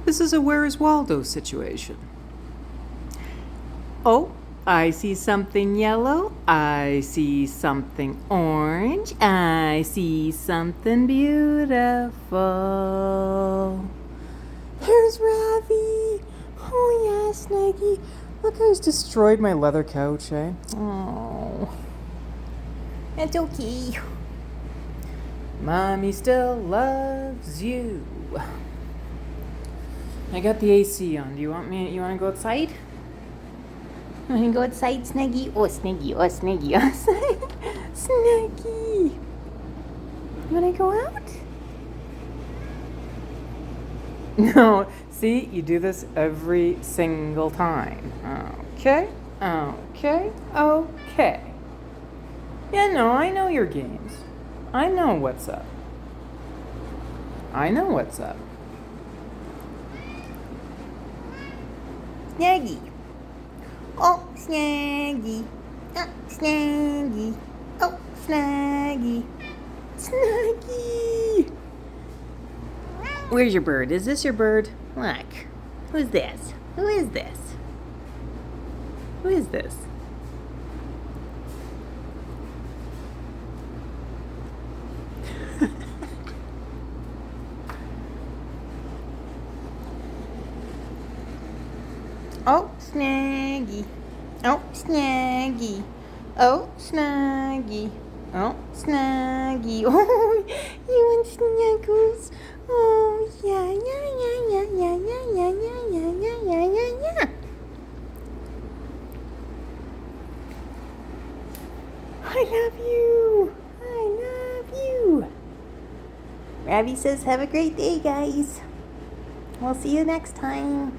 This is a Where is Waldo situation. Oh, I see something yellow. I see something orange. I see something beautiful. There's Ravi. Oh, yeah, Snaggy. Look who's destroyed my leather couch, eh? Oh. It's okay. Mommy still loves you. I got the AC on. Do you want to go outside? Want to go outside, Snaggy? Oh, Snaggy. Oh, Snaggy. Oh, Snaggy. You want to go out? No. See, you do this every single time. Okay. Okay. Okay. Yeah, no, I know your games. I know what's up. I know what's up. Snaggy. Oh, Snaggy. Snaggy. Oh, Snaggy. Snaggy. Where's your bird? Is this your bird? Look. Who's this? Who is this? Who is this? Oh, Snaggy. Oh, Snaggy. Oh, Snaggy. Oh, Snaggy. Oh, you want snuggles? Oh, yeah, yeah, yeah, yeah, yeah, yeah, yeah, yeah, yeah, yeah, yeah, yeah. I love you. I love you. Ravi says, have a great day, guys. We'll see you next time.